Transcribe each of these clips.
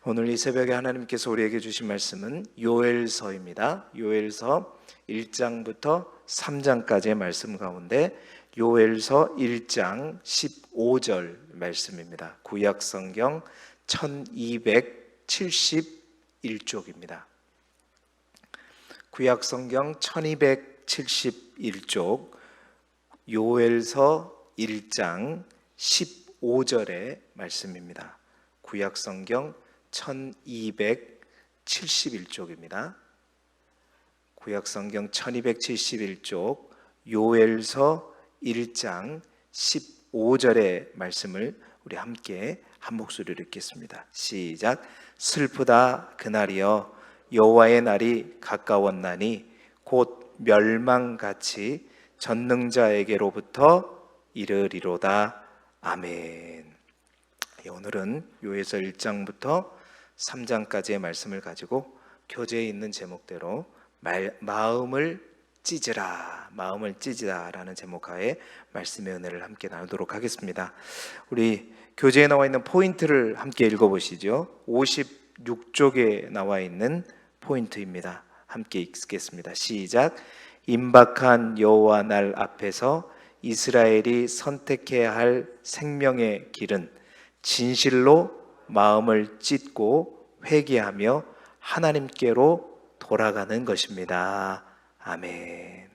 오늘 이 새벽에 하나님께서 우리에게 주신 말씀은 요엘서입니다. 요엘서 1장부터 3장까지의 말씀 가운데 요엘서 1장 15절 말씀입니다. 구약 성경 1271쪽입니다. 구약 성경 1271쪽 요엘서 1장 15절의 말씀입니다. 구약 성경 1271쪽입니다. 구약 성경 1271쪽 요엘서 1장 15절의 말씀을 우리 함께 한 목소리로 읽겠습니다. 시작. 슬프다 그날이여 여호와의 날이 가까웠나니 곧 멸망같이 전능자에게로부터 이르리로다. 아멘. 오늘은 요엘서 1장부터 3장까지의 말씀을 가지고 교재에 있는 제목대로 마음을 찢으라 라는 제목하에 말씀의 은혜를 함께 나누도록 하겠습니다. 우리 교재에 나와 있는 포인트를 함께 읽어보시죠. 56쪽에 나와 있는 포인트입니다. 함께 읽겠습니다. 시작. 임박한 여호와 날 앞에서 이스라엘이 선택해야 할 생명의 길은 진실로 마음을 찢고 회개하며 하나님께로 돌아가는 것입니다. 아멘.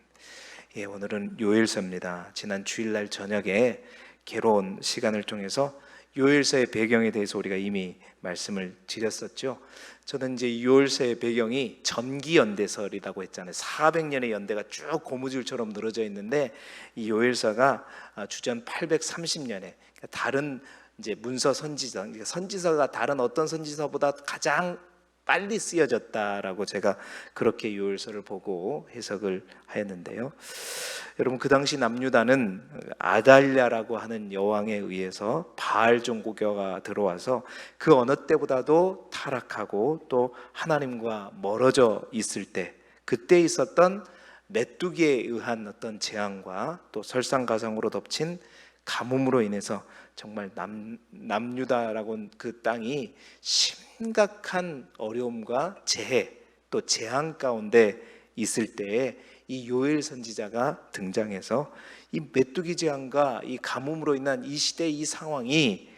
오늘은 요엘서입니다. 지난 주일날 저녁에 괴로운 시간을 통해서 요엘서의 배경에 대해서 우리가 이미 말씀을 드렸었죠. 저는 이제 요엘서의 배경이 전기연대설이라고 했잖아요. 400년의 연대가 쭉 고무줄처럼 늘어져 있는데 이 요엘서가 주전 830년에 다른 이제 문서 선지서가 다른 어떤 선지서보다 가장 빨리 쓰여졌다라고 제가 그렇게 요엘서를 보고 해석을 하였는데요. 여러분, 그 당시 남유다는 아달랴라고 하는 여왕에 의해서 바알 종교가 들어와서 그 어느 때보다도 타락하고 또 하나님과 멀어져 있을 때, 그때 있었던 메뚜기에 의한 어떤 재앙과 또 설상가상으로 덮친 가뭄으로 인해서 정말 남유다라고 그 땅이 심각한 어려움과 재해 또 재앙 가운데 있을 때에 이 요엘 선지자가 등장해서 이 메뚜기 재앙과 이 가뭄으로 인한 이 시대의 이 상황이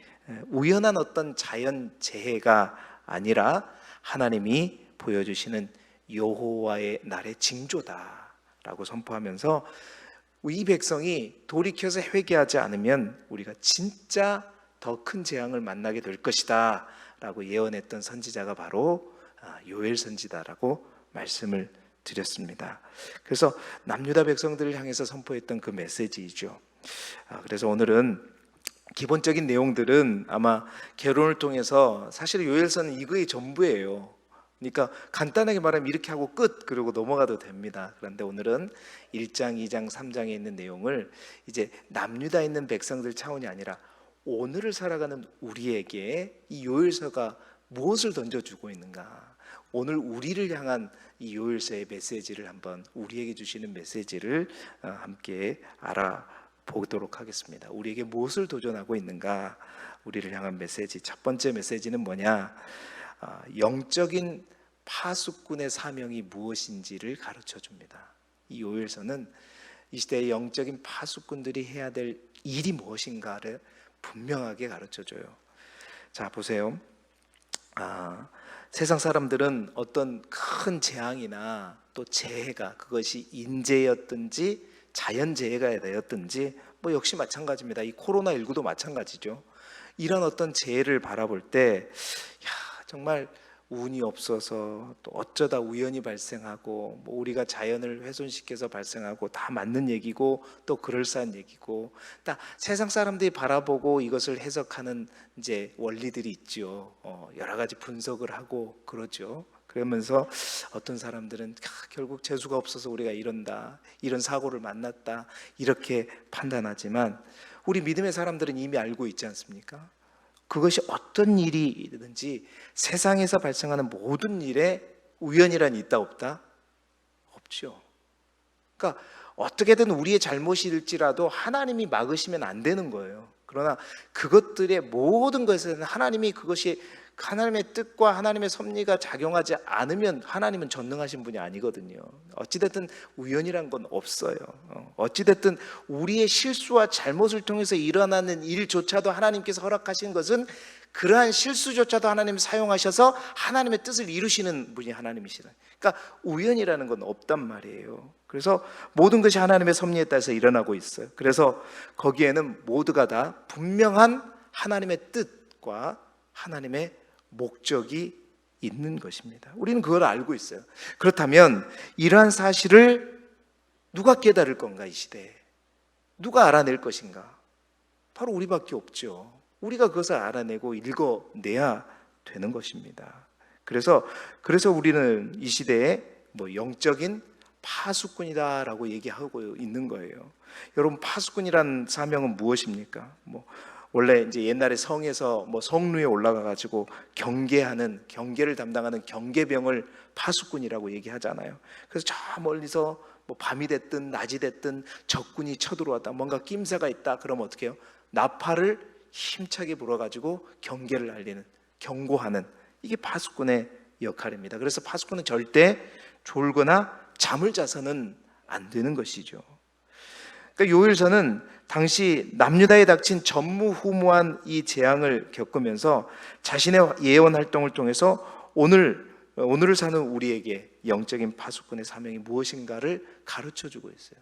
우연한 어떤 자연 재해가 아니라 하나님이 보여주시는 여호와의 날의 징조다라고 선포하면서 이 백성이 돌이켜서 회개하지 않으면 우리가 진짜 더 큰 재앙을 만나게 될 것이다 라고 예언했던 선지자가 바로 요엘 선지자라고 말씀을 드렸습니다. 그래서 남유다 백성들을 향해서 선포했던 그 메시지이죠. 그래서 오늘은 기본적인 내용들은 아마 개론을 통해서 사실 요엘서는 이거의 전부예요. 그러니까 간단하게 말하면 이렇게 하고 끝, 그러고 넘어가도 됩니다. 그런데 오늘은 1장, 2장, 3장에 있는 내용을 이제 남유다에 있는 백성들 차원이 아니라 오늘을 살아가는 우리에게 이 요엘서가 무엇을 던져주고 있는가, 오늘 우리를 향한 이 요엘서의 메시지를 한번, 우리에게 주시는 메시지를 함께 알아보도록 하겠습니다. 우리에게 무엇을 도전하고 있는가, 우리를 향한 메시지. 첫 번째 메시지는 뭐냐, 영적인 파수꾼의 사명이 무엇인지를 가르쳐 줍니다. 이 요엘서는 이 시대의 영적인 파수꾼들이 해야 될 일이 무엇인가를 분명하게 가르쳐 줘요. 자, 보세요. 세상 사람들은 어떤 큰 재앙이나 또 재해가, 그것이 인재였든지 자연재해가 되었든지 뭐 역시 마찬가지입니다. 이 코로나19도 마찬가지죠. 이런 어떤 재해를 바라볼 때 정말 운이 없어서 또 어쩌다 우연히 발생하고 뭐 우리가 자연을 훼손시켜서 발생하고 다 맞는 얘기고 또 그럴싸한 얘기고, 딱 세상 사람들이 바라보고 이것을 해석하는 이제 원리들이 있죠. 여러 가지 분석을 하고 그러죠. 그러면서 어떤 사람들은 결국 재수가 없어서 우리가 이런 사고를 만났다, 이렇게 판단하지만 우리 믿음의 사람들은 이미 알고 있지 않습니까? 그것이 어떤 일이든지 세상에서 발생하는 모든 일에 우연이란 있다 없다? 없죠. 그러니까 어떻게든 우리의 잘못일지라도 하나님이 막으시면 안 되는 거예요. 그러나 그것들의 모든 것에는 하나님이 그것이 하나님의 뜻과 하나님의 섭리가 작용하지 않으면 하나님은 전능하신 분이 아니거든요. 어찌됐든 우연이란 건 없어요. 어찌됐든 우리의 실수와 잘못을 통해서 일어나는 일조차도 하나님께서 허락하신 것은 그러한 실수조차도 하나님 사용하셔서 하나님의 뜻을 이루시는 분이 하나님이시다. 그러니까 우연이라는 건 없단 말이에요. 그래서 모든 것이 하나님의 섭리에 따라서 일어나고 있어요. 그래서 거기에는 모두가 다 분명한 하나님의 뜻과 하나님의 목적이 있는 것입니다. 우리는 그걸 알고 있어요. 그렇다면 이러한 사실을 누가 깨달을 건가, 이 시대에? 누가 알아낼 것인가? 바로 우리밖에 없죠. 우리가 그것을 알아내고 읽어내야 되는 것입니다. 그래서 우리는 이 시대에 영적인 파수꾼이다라고 얘기하고 있는 거예요. 여러분, 파수꾼이란 사명은 무엇입니까? 원래 이제 옛날에 성에서 성루에 올라가 가지고 경계를 담당하는 경계병을 파수꾼이라고 얘기하잖아요. 그래서 저 멀리서 밤이 됐든 낮이 됐든 적군이 쳐들어왔다, 뭔가 낌새가 있다, 그러면 어떻게 해요? 나팔을 힘차게 불어가지고 경계를 알리는, 경고하는, 이게 파수꾼의 역할입니다. 그래서 파수꾼은 절대 졸거나 잠을 자서는 안 되는 것이죠. 그러니까 요엘서는 당시 남유다에 닥친 전무후무한 이 재앙을 겪으면서 자신의 예언 활동을 통해서 오늘을 사는 우리에게 영적인 파수꾼의 사명이 무엇인가를 가르쳐주고 있어요.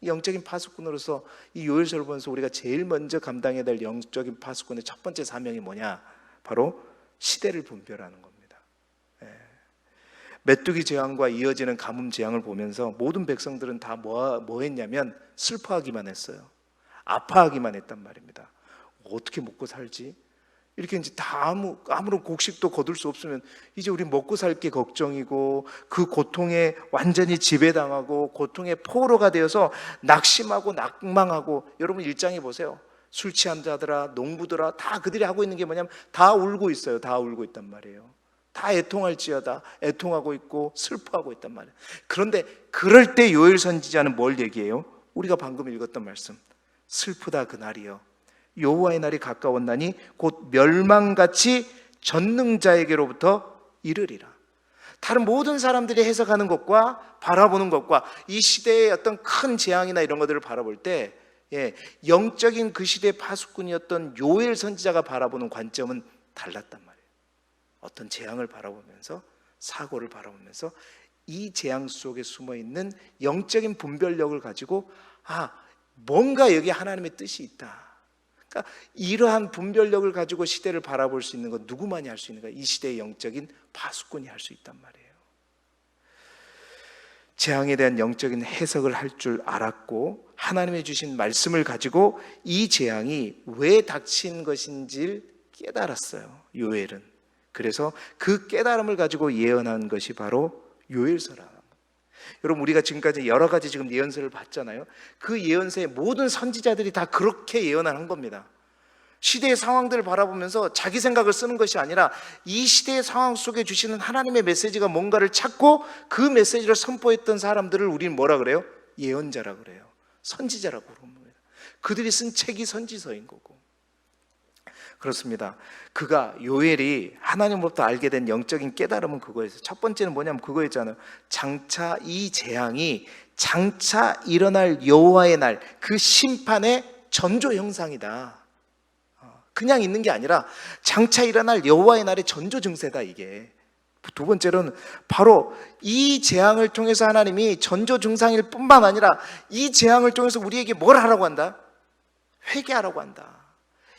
영적인 파수꾼으로서 이 요엘서를 보면서 우리가 제일 먼저 감당해야 될 영적인 파수꾼의 첫 번째 사명이 뭐냐? 바로 시대를 분별하는 겁니다. 메뚜기 재앙과 이어지는 가뭄 재앙을 보면서 모든 백성들은 다 뭐 했냐면 슬퍼하기만 했어요. 아파하기만 했단 말입니다. 어떻게 먹고 살지? 이렇게 이제 다 아무런 곡식도 거둘 수 없으면 이제 우리 먹고 살 게 걱정이고, 그 고통에 완전히 지배당하고 고통의 포로가 되어서 낙심하고 낙망하고, 여러분 일장에 보세요. 술 취한 자들아, 농부들아, 다 그들이 하고 있는 게 뭐냐면 다 울고 있어요. 다 울고 있단 말이에요. 다 애통할지어다 애통하고 있고 슬퍼하고 있단 말이에요. 그런데 그럴 때 요엘 선지자는 뭘 얘기해요? 우리가 방금 읽었던 말씀, 슬프다 그날이여, 여호와의 날이 가까웠나니 곧 멸망같이 전능자에게로부터 이르리라. 다른 모든 사람들이 해석하는 것과 바라보는 것과 이 시대의 어떤 큰 재앙이나 이런 것들을 바라볼 때, 영적인 그 시대의 파수꾼이었던 요엘 선지자가 바라보는 관점은 달랐단 말이에요. 어떤 재앙을 바라보면서, 사고를 바라보면서 이 재앙 속에 숨어있는 영적인 분별력을 가지고 뭔가 여기 하나님의 뜻이 있다. 그러니까 이러한 분별력을 가지고 시대를 바라볼 수 있는 건 누구만이 할 수 있는가? 이 시대의 영적인 파수꾼이 할 수 있단 말이에요. 재앙에 대한 영적인 해석을 할 줄 알았고, 하나님의 주신 말씀을 가지고 이 재앙이 왜 닥친 것인지를 깨달았어요, 요엘은. 그래서 그 깨달음을 가지고 예언한 것이 바로 요엘서라. 여러분, 우리가 지금까지 여러 가지 지금 예언서를 봤잖아요. 그 예언서의 모든 선지자들이 다 그렇게 예언한 겁니다. 시대의 상황들을 바라보면서 자기 생각을 쓰는 것이 아니라 이 시대의 상황 속에 주시는 하나님의 메시지가 뭔가를 찾고 그 메시지를 선포했던 사람들을 우리는 뭐라 그래요? 예언자라 그래요. 선지자라고 그럽니다. 그들이 쓴 책이 선지서인 거고. 그렇습니다. 요엘이 하나님으로부터 알게 된 영적인 깨달음은 그거였어요. 첫 번째는 뭐냐면 그거였잖아요. 장차 이 재앙이 장차 일어날 여호와의 날, 그 심판의 전조 형상이다. 그냥 있는 게 아니라 장차 일어날 여호와의 날의 전조 증세다, 이게. 두 번째로는 바로 이 재앙을 통해서 하나님이 전조 증상일 뿐만 아니라 이 재앙을 통해서 우리에게 뭘 하라고 한다? 회개하라고 한다.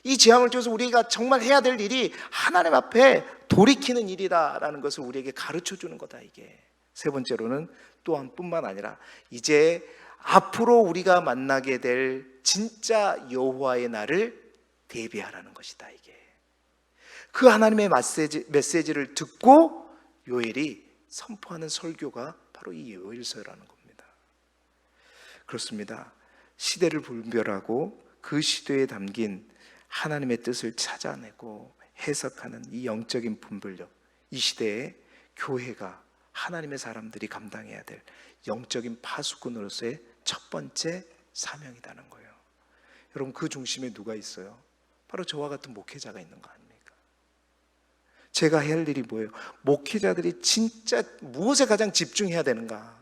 이 재앙을 통해서 우리가 정말 해야 될 일이 하나님 앞에 돌이키는 일이다라는 것을 우리에게 가르쳐 주는 거다, 이게. 세 번째로는 또한 뿐만 아니라 이제 앞으로 우리가 만나게 될 진짜 여호와의 날을 대비하라는 것이다, 이게. 그 하나님의 메시지를 듣고 요엘이 선포하는 설교가 바로 이 요엘서라는 겁니다. 그렇습니다. 시대를 분별하고 그 시대에 담긴 하나님의 뜻을 찾아내고 해석하는 이 영적인 분별력, 이 시대에 교회가, 하나님의 사람들이 감당해야 될 영적인 파수꾼으로서의 첫 번째 사명이라는 거예요. 여러분, 그 중심에 누가 있어요? 바로 저와 같은 목회자가 있는 거 아닙니까? 제가 해야 할 일이 뭐예요? 목회자들이 진짜 무엇에 가장 집중해야 되는가?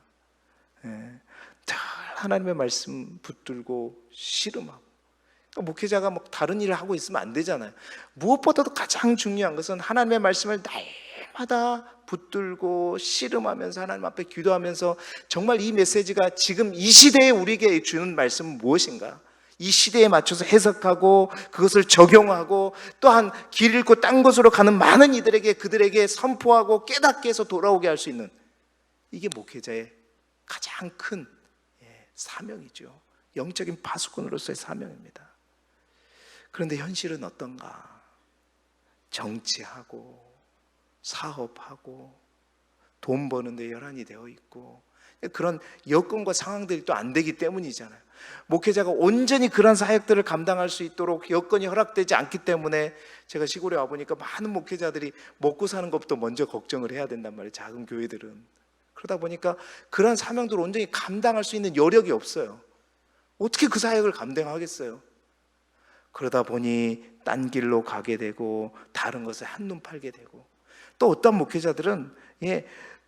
잘 하나님의 말씀 붙들고 씨름하고. 그러니까 목회자가 뭐 다른 일을 하고 있으면 안 되잖아요. 무엇보다도 가장 중요한 것은 하나님의 말씀을 날마다 붙들고 씨름하면서 하나님 앞에 기도하면서 정말 이 메시지가 지금 이 시대에 우리에게 주는 말씀은 무엇인가? 이 시대에 맞춰서 해석하고 그것을 적용하고 또한 길 잃고 딴 곳으로 가는 많은 이들에게 그들에게 선포하고 깨닫게 해서 돌아오게 할 수 있는, 이게 목회자의 가장 큰 사명이죠. 영적인 파수꾼으로서의 사명입니다. 그런데 현실은 어떤가? 정치하고 사업하고 돈 버는데 열한이 되어 있고 그런 여건과 상황들이 또 안 되기 때문이잖아요. 목회자가 온전히 그런 사역들을 감당할 수 있도록 여건이 허락되지 않기 때문에 제가 시골에 와보니까 많은 목회자들이 먹고 사는 것부터 먼저 걱정을 해야 된단 말이에요. 작은 교회들은. 그러다 보니까 그런 사명들을 온전히 감당할 수 있는 여력이 없어요. 어떻게 그 사역을 감당하겠어요? 그러다 보니 딴 길로 가게 되고 다른 것에 한눈 팔게 되고, 또 어떤 목회자들은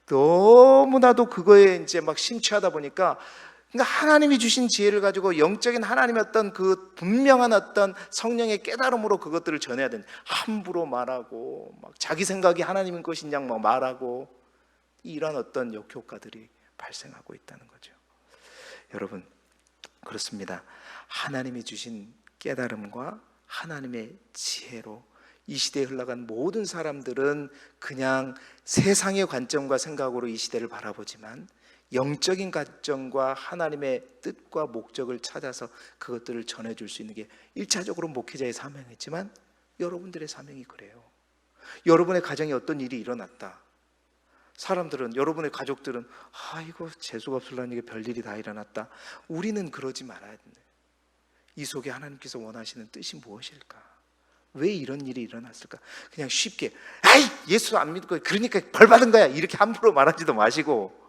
너무나도 그거에 이제 막 심취하다 보니까, 그러니까 하나님이 주신 지혜를 가지고 영적인 하나님의 어떤 그 분명한 어떤 성령의 깨달음으로 그것들을 전해야 되는, 함부로 말하고 막 자기 생각이 하나님인 것인 양 막 말하고, 이런 어떤 역효과들이 발생하고 있다는 거죠. 여러분, 그렇습니다. 하나님이 주신 깨달음과 하나님의 지혜로 이 시대에 흘러간 모든 사람들은 그냥 세상의 관점과 생각으로 이 시대를 바라보지만 영적인 관점과 하나님의 뜻과 목적을 찾아서 그것들을 전해줄 수 있는 게 1차적으로 목회자의 사명이지만 여러분들의 사명이 그래요. 여러분의 가정에 어떤 일이 일어났다. 사람들은, 여러분의 가족들은 이거 재수가 없을라는 게 별일이 다 일어났다. 우리는 그러지 말아야 된다. 이 속에 하나님께서 원하시는 뜻이 무엇일까? 왜 이런 일이 일어났을까? 그냥 쉽게 예수 안 믿고 그러니까 벌 받은 거야 이렇게 함부로 말하지도 마시고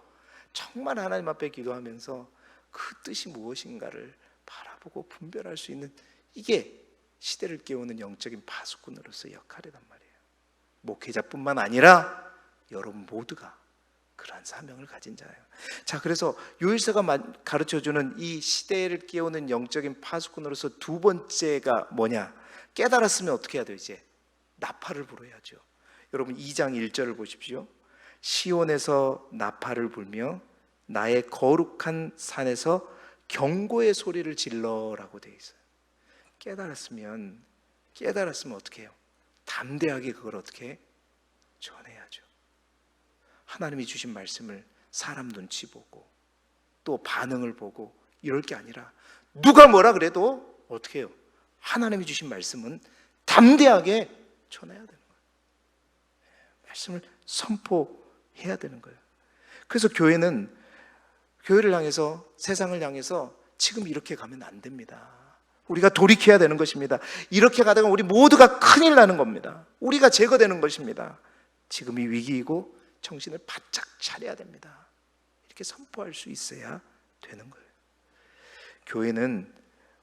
정말 하나님 앞에 기도하면서 그 뜻이 무엇인가를 바라보고 분별할 수 있는, 이게 시대를 깨우는 영적인 파수꾼으로서의 역할이란 말이에요. 목회자뿐만 아니라 여러분 모두가 그러한 사명을 가진 자예요. 자, 그래서 요일서가 가르쳐주는 이 시대를 깨우는 영적인 파수꾼으로서 두 번째가 뭐냐? 깨달았으면 어떻게 해야 돼요? 이제 나팔을 불어야죠. 여러분 2장 1절을 보십시오. 시온에서 나팔을 불며 나의 거룩한 산에서 경고의 소리를 질러라고 되어 있어요. 깨달았으면 어떻게 해요? 담대하게 그걸 어떻게 해? 전해야죠. 하나님이 주신 말씀을 사람 눈치 보고 또 반응을 보고 이럴 게 아니라 누가 뭐라 그래도 어떻게 해요? 하나님이 주신 말씀은 담대하게 전해야 되는 거예요. 말씀을 선포해야 되는 거예요. 그래서 교회를 향해서, 세상을 향해서 지금 이렇게 가면 안 됩니다. 우리가 돌이켜야 되는 것입니다. 이렇게 가다가 우리 모두가 큰일 나는 겁니다. 우리가 제거되는 것입니다. 지금이 위기이고 정신을 바짝 차려야 됩니다. 이렇게 선포할 수 있어야 되는 거예요. 교회는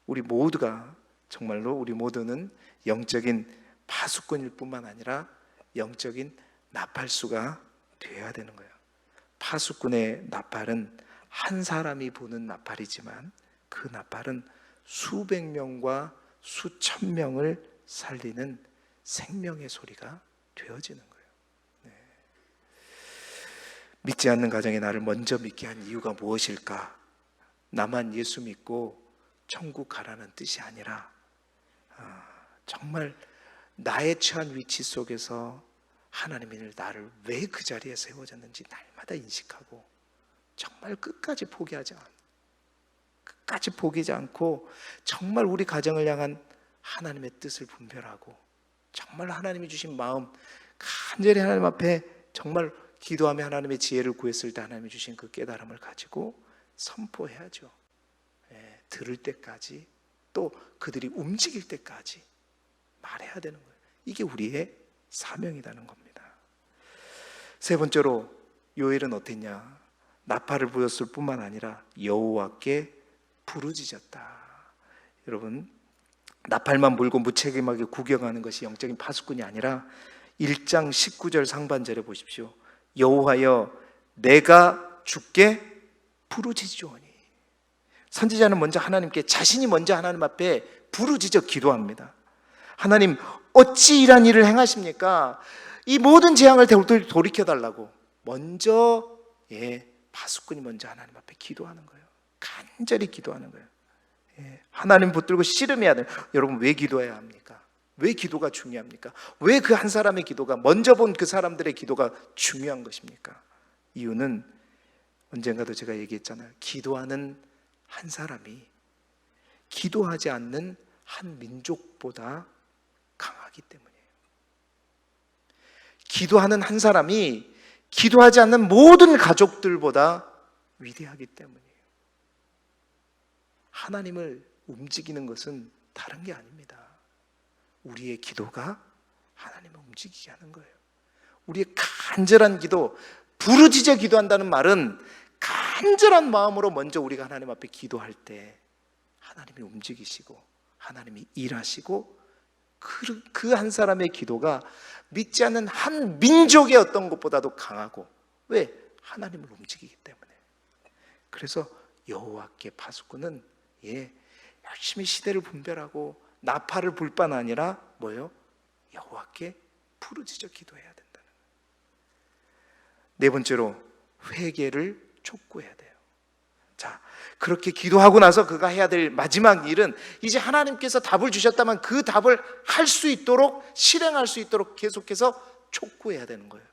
우리 모두가, 정말로 우리 모두는 영적인 파수꾼일 뿐만 아니라 영적인 나팔수가 되어야 되는 거예요. 파수꾼의 나팔은 한 사람이 부는 나팔이지만 그 나팔은 수백 명과 수천 명을 살리는 생명의 소리가 되어지는 거예요. 믿지 않는 가정에 나를 먼저 믿게 한 이유가 무엇일까? 나만 예수 믿고 천국 가라는 뜻이 아니라 정말 나의 처한 위치 속에서 하나님이 나를 왜 그 자리에 세워졌는지 날마다 인식하고 정말 끝까지 포기하지 않고 정말 우리 가정을 향한 하나님의 뜻을 분별하고 정말 하나님이 주신 마음 간절히 하나님 앞에 정말 기도하며 하나님의 지혜를 구했을 때 하나님이 주신 그 깨달음을 가지고 선포해야죠. 들을 때까지 또 그들이 움직일 때까지 말해야 되는 거예요. 이게 우리의 사명이라는 겁니다. 세 번째로 요엘은 어땠냐? 나팔을 불었을 뿐만 아니라 여호와께 부르짖었다. 여러분, 나팔만 불고 무책임하게 구경하는 것이 영적인 파수꾼이 아니라 1장 19절 상반절에 보십시오. 여호와여 내가 주께 부르짖으오니. 선지자는 먼저 하나님께, 자신이 먼저 하나님 앞에 부르짖어 기도합니다. 하나님 어찌 이런 일을 행하십니까? 이 모든 재앙을 돌이켜달라고 먼저 파수꾼이 먼저 하나님 앞에 기도하는 거예요. 간절히 기도하는 거예요. 하나님 붙들고 씨름해야 돼요. 여러분 왜 기도해야 합니까? 왜 기도가 중요합니까? 왜 그 한 사람의 기도가, 먼저 본 그 사람들의 기도가 중요한 것입니까? 이유는 언젠가도 제가 얘기했잖아요. 기도하는 한 사람이 기도하지 않는 한 민족보다 강하기 때문이에요. 기도하는 한 사람이 기도하지 않는 모든 가족들보다 위대하기 때문이에요. 하나님을 움직이는 것은 다른 게 아닙니다. 우리의 기도가 하나님을 움직이게 하는 거예요. 우리의 간절한 기도, 부르짖어 기도한다는 말은 간절한 마음으로 먼저 우리가 하나님 앞에 기도할 때 하나님이 움직이시고 하나님이 일하시고 그 한 사람의 기도가 믿지 않는 한 민족의 어떤 것보다도 강하고, 왜? 하나님을 움직이기 때문에. 그래서 여호와께 파수꾼은 열심히 시대를 분별하고 나팔을 불 뿐 아니라 뭐예요? 여호와께 부르짖어 기도해야 된다는 거예요. 네 번째로 회개를 촉구해야 돼요. 자, 그렇게 기도하고 나서 그가 해야 될 마지막 일은, 이제 하나님께서 답을 주셨다면 그 답을 할 수 있도록, 실행할 수 있도록 계속해서 촉구해야 되는 거예요.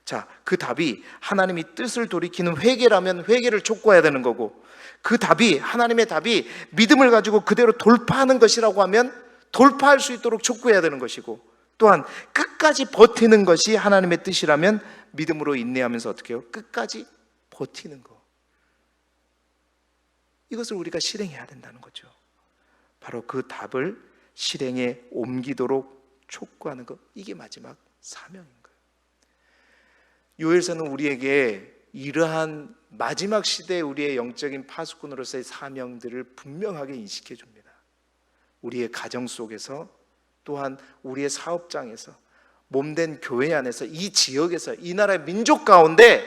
자, 그 답이 하나님이 뜻을 돌이키는 회개라면 회개를 촉구해야 되는 거고, 그 답이, 하나님의 답이 믿음을 가지고 그대로 돌파하는 것이라고 하면 돌파할 수 있도록 촉구해야 되는 것이고, 또한 끝까지 버티는 것이 하나님의 뜻이라면 믿음으로 인내하면서 어떻게 해요? 끝까지 버티는 거, 이것을 우리가 실행해야 된다는 거죠. 바로 그 답을 실행에 옮기도록 촉구하는 것, 이게 마지막 사명인 거예요. 요엘서는 우리에게 이러한 마지막 시대에 우리의 영적인 파수꾼으로서의 사명들을 분명하게 인식해 줍니다. 우리의 가정 속에서, 또한 우리의 사업장에서, 몸된 교회 안에서, 이 지역에서, 이 나라의 민족 가운데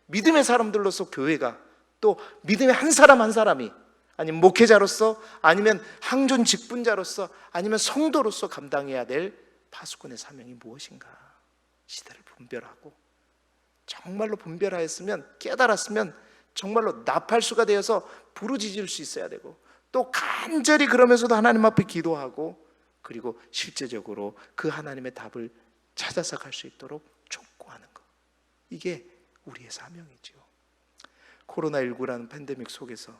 믿음의 사람들로서 교회가, 또 믿음의 한 사람 한 사람이, 아니면 목회자로서, 아니면 항존 직분자로서, 아니면 성도로서 감당해야 될 파수꾼의 사명이 무엇인가? 시대를 분별하고, 정말로 분별하였으면, 깨달았으면 정말로 나팔수가 되어서 부르짖을 수 있어야 되고, 또 간절히 그러면서도 하나님 앞에 기도하고, 그리고 실제적으로 그 하나님의 답을 찾아서 갈 수 있도록 촉구하는 것, 이게 우리의 사명이죠. 코로나19라는 팬데믹 속에서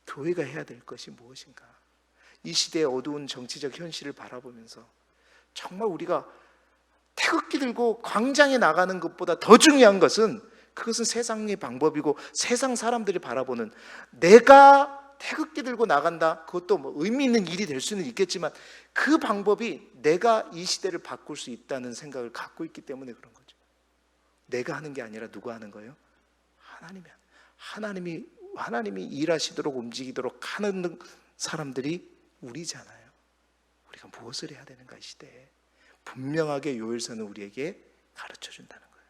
교회가 해야 될 것이 무엇인가? 이 시대의 어두운 정치적 현실을 바라보면서 정말 우리가 태극기 들고 광장에 나가는 것보다 더 중요한 것은, 그것은 세상의 방법이고 세상 사람들이 바라보는, 내가 태극기 들고 나간다, 그것도 뭐 의미 있는 일이 될 수는 있겠지만 그 방법이 내가 이 시대를 바꿀 수 있다는 생각을 갖고 있기 때문에 그런 거죠. 내가 하는 게 아니라 누가 하는 거예요? 하나님이 일하시도록 움직이도록 하는 사람들이 우리잖아요. 우리가 무엇을 해야 되는가, 이 시대에 분명하게 요엘서는 우리에게 가르쳐 준다는 거예요.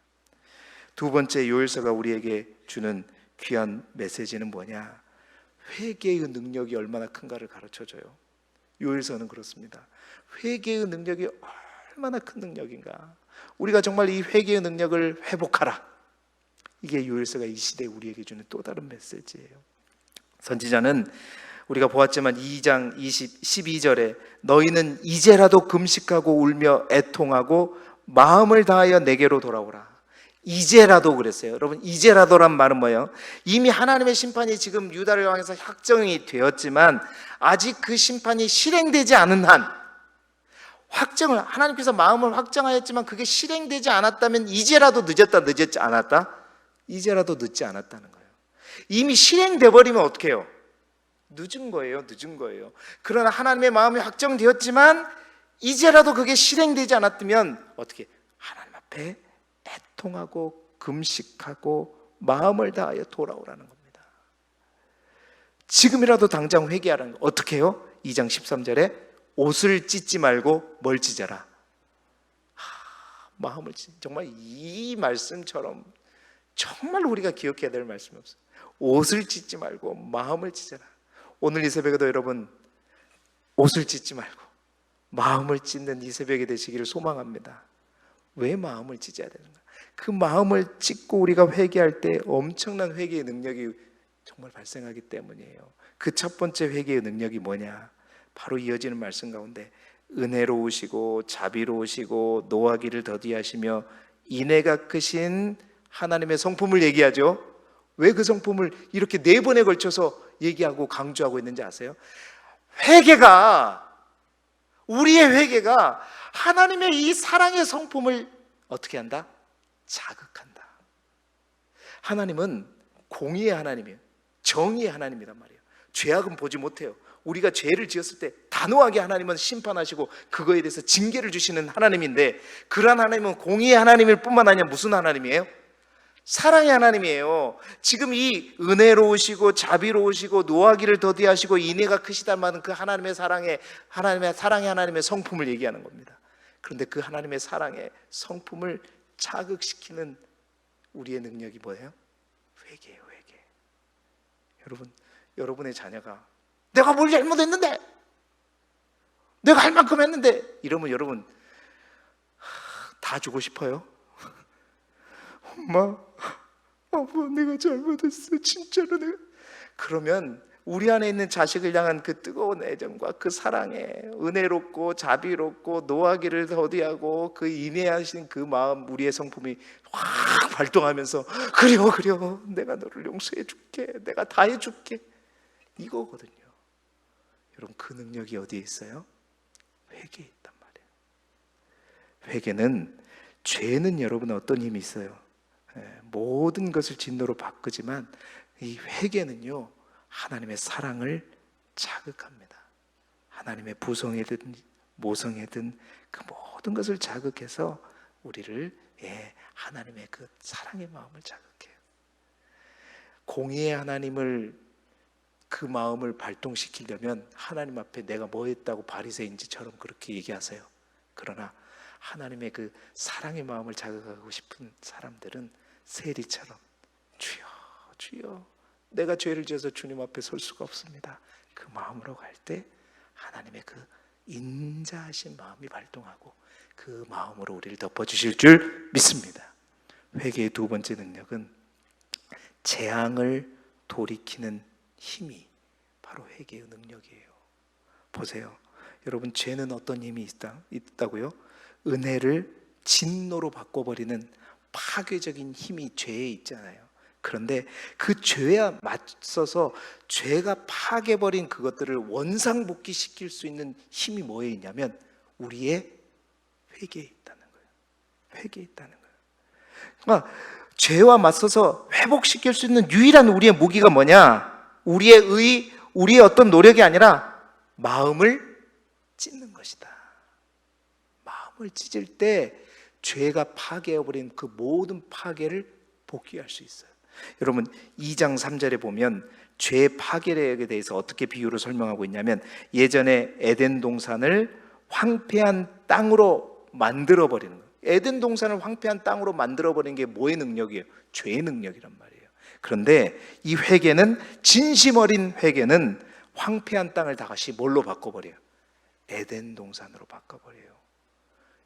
두 번째, 요엘서가 우리에게 주는 귀한 메시지는 뭐냐? 회개의 능력이 얼마나 큰가를 가르쳐 줘요. 요엘서는 그렇습니다. 회개의 능력이 얼마나 큰 능력인가, 우리가 정말 이 회개의 능력을 회복하라, 이게 요엘서가 이 시대에 우리에게 주는 또 다른 메시지예요. 선지자는 우리가 보았지만 2장 12절에 너희는 이제라도 금식하고 울며 애통하고 마음을 다하여 내게로 돌아오라. 이제라도 그랬어요. 여러분, 이제라도란 말은 뭐예요? 이미 하나님의 심판이 지금 유다를 향해서 확정이 되었지만 아직 그 심판이 실행되지 않은 한, 확정을, 하나님께서 마음을 확정하였지만 그게 실행되지 않았다면 이제라도 늦었다, 늦었지 않았다? 이제라도 늦지 않았다는 거예요. 이미 실행돼 버리면 어떻게 해요? 늦은 거예요. 늦은 거예요. 그러나 하나님의 마음이 확정되었지만 이제라도 그게 실행되지 않았다면 어떻게? 하나님 앞에 애통하고 금식하고 마음을 다하여 돌아오라는 겁니다. 지금이라도 당장 회개하라는 거. 어떻게 해요? 2장 13절에 옷을 찢지 말고 뭘 찢어라? 정말 이 말씀처럼 정말 우리가 기억해야 될 말씀이 없어요. 옷을 찢지 말고 마음을 찢어라. 오늘 이 새벽에도 여러분 옷을 찢지 말고 마음을 찢는 이 새벽이 되시기를 소망합니다. 왜 마음을 찢어야 되는가? 그 마음을 찢고 우리가 회개할 때 엄청난 회개의 능력이 정말 발생하기 때문이에요. 그 첫 번째 회개의 능력이 뭐냐? 바로 이어지는 말씀 가운데 은혜로우시고 자비로우시고 노하기를 더디하시며 인애가 크신 하나님의 성품을 얘기하죠. 왜 그 성품을 이렇게 4번에 걸쳐서 얘기하고 강조하고 있는지 아세요? 우리의 회개가 하나님의 이 사랑의 성품을 어떻게 한다? 자극한다. 하나님은 공의의 하나님이에요. 정의의 하나님이란 말이에요. 죄악은 보지 못해요. 우리가 죄를 지었을 때 단호하게 하나님은 심판하시고 그거에 대해서 징계를 주시는 하나님인데, 그러한 하나님은 공의의 하나님일 뿐만 아니라 무슨 하나님이에요? 사랑의 하나님이에요. 지금 이 은혜로우시고 자비로우시고 노하기를 더디하시고 인애가 크시단 말은 그 하나님의 사랑의 하나님의 성품을 얘기하는 겁니다. 그런데 그 하나님의 사랑의 성품을 자극시키는 우리의 능력이 뭐예요? 회개예요. 회개. 여러분의 자녀가 내가 뭘 잘못했는데, 내가 할 만큼 했는데 이러면 여러분 다 주고 싶어요. 엄마, 아빠, 내가 잘못했어. 진짜로 내가. 그러면 우리 안에 있는 자식을 향한 그 뜨거운 애정과 그 사랑에 은혜롭고 자비롭고 노하기를 더디하고 그 인내하신 그 마음, 우리의 성품이 확 발동하면서 그래요 내가 너를 용서해 줄게, 내가 다 해줄게, 이거거든요. 여러분, 그 능력이 어디에 있어요? 회개에 있단 말이에요. 죄는 여러분 어떤 힘이 있어요? 모든 것을 진노로 바꾸지만 이 회개는요, 하나님의 사랑을 자극합니다. 하나님의 부성애든 모성애든 그 모든 것을 자극해서 우리를 하나님의 그 사랑의 마음을 자극해요. 공의의 하나님을, 그 마음을 발동시키려면 하나님 앞에 내가 뭐 했다고 바리새인지처럼 그렇게 얘기하세요. 그러나 하나님의 그 사랑의 마음을 자극하고 싶은 사람들은 세리처럼 주여 내가 죄를 지어서 주님 앞에 설 수가 없습니다, 그 마음으로 갈 때 하나님의 그 인자하신 마음이 발동하고 그 마음으로 우리를 덮어주실 줄 믿습니다. 회개의 두 번째 능력은 재앙을 돌이키는 힘이 바로 회개의 능력이에요. 보세요, 여러분, 죄는 어떤 힘이 있다고요? 은혜를 진노로 바꿔버리는 파괴적인 힘이 죄에 있잖아요. 그런데 그 죄에 맞서서 죄가 파괴버린 그것들을 원상복귀시킬 수 있는 힘이 뭐에 있냐면 우리의 회개에 있다는 거예요. 회개에 있다는 거예요. 그러니까 죄와 맞서서 회복시킬 수 있는 유일한 우리의 무기가 뭐냐? 우리의 어떤 노력이 아니라 마음을 찢는 것이다. 마음을 찢을 때 죄가 파괴해버린 그 모든 파괴를 복귀할 수 있어요. 여러분, 2장 3절에 보면 죄 파괴력에 대해서 어떻게 비유로 설명하고 있냐면, 예전에 에덴 동산을 황폐한 땅으로 만들어버리는 거예요. 에덴 동산을 황폐한 땅으로 만들어버리는 게 뭐의 능력이에요? 죄의 능력이란 말이에요. 그런데 이 회개는, 진심 어린 회개는 황폐한 땅을 다시 뭘로 바꿔버려요? 에덴 동산으로 바꿔버려요.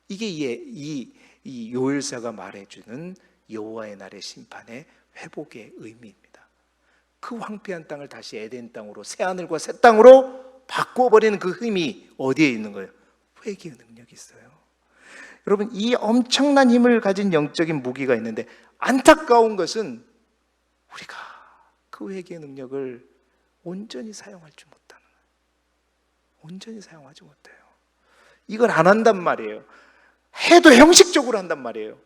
이게 이 요엘사가 말해주는 여호와의 날의 심판의 회복의 의미입니다. 그 황폐한 땅을 다시 에덴 땅으로, 새 하늘과 새 땅으로 바꿔버리는 그 힘이 어디에 있는 거예요? 회개의 능력이 있어요. 여러분, 이 엄청난 힘을 가진 영적인 무기가 있는데 안타까운 것은 우리가 그 회개의 능력을 온전히 사용하지 못하는 거예요. 온전히 사용하지 못해요. 이걸 안 한단 말이에요. 해도 형식적으로 한단 말이에요.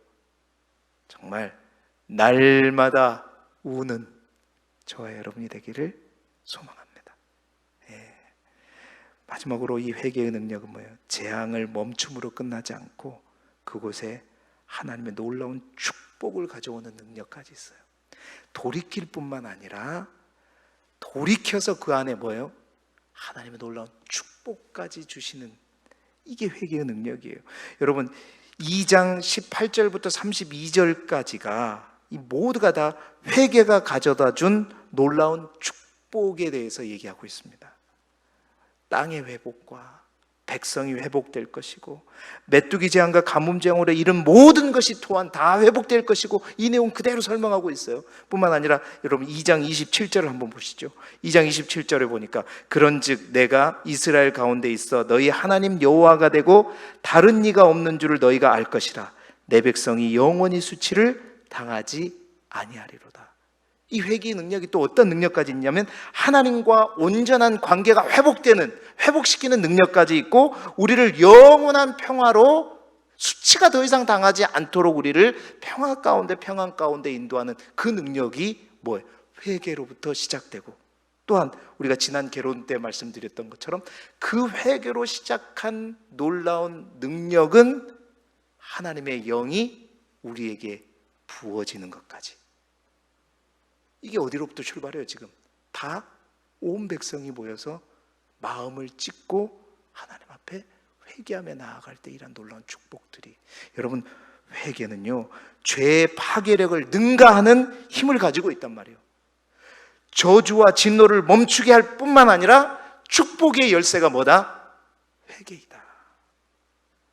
정말 날마다 우는 저와 여러분이 되기를 소망합니다. 마지막으로 이 회개의 능력은 뭐예요? 재앙을 멈춤으로 끝나지 않고 그곳에 하나님의 놀라운 축복을 가져오는 능력까지 있어요. 돌이킬 뿐만 아니라 돌이켜서 그 안에 뭐예요? 하나님의 놀라운 축복까지 주시는, 이게 회개의 능력이에요. 여러분, 2장 18절부터 32절까지가 이 모두가 다 회개가 가져다 준 놀라운 축복에 대해서 얘기하고 있습니다. 땅의 회복과 백성이 회복될 것이고 메뚜기 재앙과 가뭄 재앙으로 이른 모든 것이 또한 다 회복될 것이고, 이 내용 그대로 설명하고 있어요. 뿐만 아니라 여러분 2장 27절을 한번 보시죠. 2장 27절에 보니까 그런즉 내가 이스라엘 가운데 있어 너희 하나님 여호와가 되고 다른 이가 없는 줄을 너희가 알 것이라. 내 백성이 영원히 수치를 당하지 아니하리로다. 이 회개의 능력이 또 어떤 능력까지 있냐면 하나님과 온전한 관계가 회복시키는 능력까지 있고, 우리를 영원한 평화로 수치가 더 이상 당하지 않도록 우리를 평안 가운데 인도하는 그 능력이 뭐예요? 회개로부터 시작되고, 또한 우리가 지난 개론 때 말씀드렸던 것처럼 그 회개로 시작한 놀라운 능력은 하나님의 영이 우리에게 부어지는 것까지. 이게 어디로부터 출발해요? 지금 다 온 백성이 모여서 마음을 찢고 하나님 앞에 회개하며 나아갈 때 이런 놀라운 축복들이. 여러분, 회개는요 죄의 파괴력을 능가하는 힘을 가지고 있단 말이에요. 저주와 진노를 멈추게 할 뿐만 아니라 축복의 열쇠가 뭐다? 회개이다.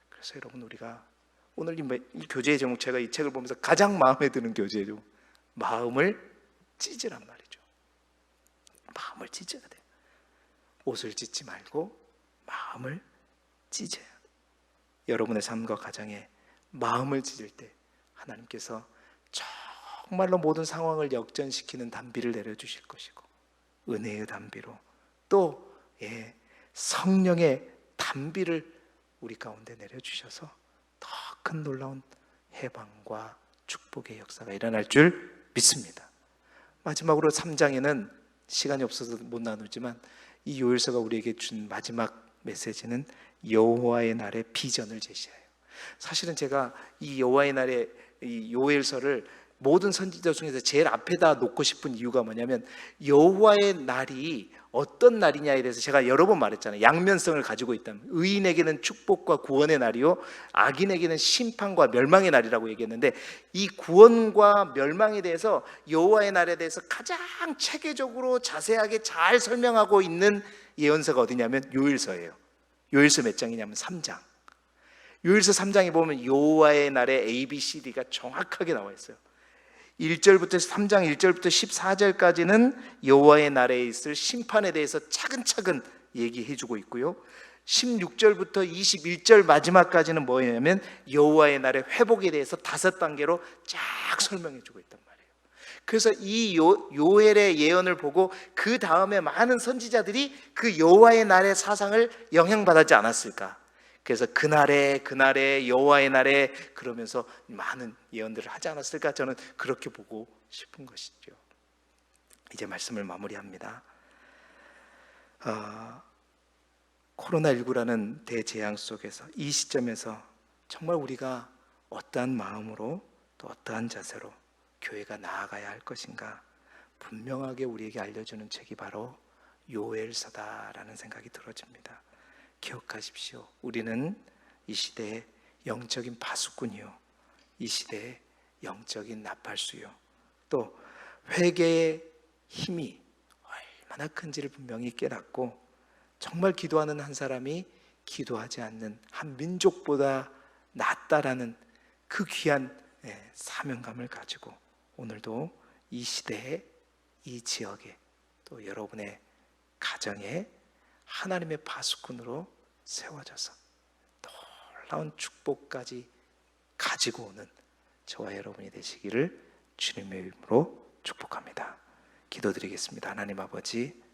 그래서 여러분, 우리가 오늘 이 교제의 제목, 제가 이 책을 보면서 가장 마음에 드는 교제의 제목, 마음을 찢으란 말이죠. 마음을 찢어야 돼요. 옷을 찢지 말고 마음을 찢어요. 여러분의 삶과 가정에 마음을 찢을 때 하나님께서 정말로 모든 상황을 역전시키는 단비를 내려주실 것이고, 은혜의 단비로 또 성령의 단비를 우리 가운데 내려주셔서 더 큰 놀라운 해방과 축복의 역사가 일어날 줄 믿습니다. 마지막으로 3장에는 시간이 없어서 못 나누지만 이 요엘서가 우리에게 준 마지막 메시지는 여호와의 날의 비전을 제시해요. 사실은 제가 이 여호와의 날의 이 요엘서를 모든 선지자 중에서 제일 앞에다 놓고 싶은 이유가 뭐냐면, 여호와의 날이 어떤 날이냐에 대해서 제가 여러 번 말했잖아요. 양면성을 가지고 있다는, 의인에게는 축복과 구원의 날이요 악인에게는 심판과 멸망의 날이라고 얘기했는데, 이 구원과 멸망에 대해서 여호와의 날에 대해서 가장 체계적으로 자세하게 잘 설명하고 있는 예언서가 어디냐면 요엘서예요. 요엘서 몇 장이냐면 3장. 요엘서 3장에 보면 여호와의 날의 ABCD가 정확하게 나와 있어요. 1절부터 3장 1절부터 14절까지는 여호와의 날에 있을 심판에 대해서 차근차근 얘기해 주고 있고요, 16절부터 21절 마지막까지는 뭐냐면 여호와의 날의 회복에 대해서 5단계로 쫙 설명해 주고 있단 말이에요. 그래서 이 요엘의 예언을 보고 그 다음에 많은 선지자들이 그 여호와의 날의 사상을 영향받았지 않았을까. 그래서 그날에 여호와의 날에 그러면서 많은 예언들을 하지 않았을까, 저는 그렇게 보고 싶은 것이죠. 이제 말씀을 마무리합니다. 코로나19라는 대재앙 속에서, 이 시점에서 정말 우리가 어떠한 마음으로 또 어떠한 자세로 교회가 나아가야 할 것인가, 분명하게 우리에게 알려주는 책이 바로 요엘서다라는 생각이 들어집니다. 기억하십시오. 우리는 이 시대의 영적인 파수꾼이요, 이 시대의 영적인 나팔수요, 또 회개의 힘이 얼마나 큰지를 분명히 깨닫고, 정말 기도하는 한 사람이 기도하지 않는 한 민족보다 낫다라는 그 귀한 사명감을 가지고 오늘도 이 시대에, 이 지역에, 또 여러분의 가정에 하나님의 파수꾼으로 세워져서 놀라운 축복까지 가지고 오는 저와 여러분이 되시기를 주님의 이름으로 축복합니다. 기도드리겠습니다. 하나님 아버지,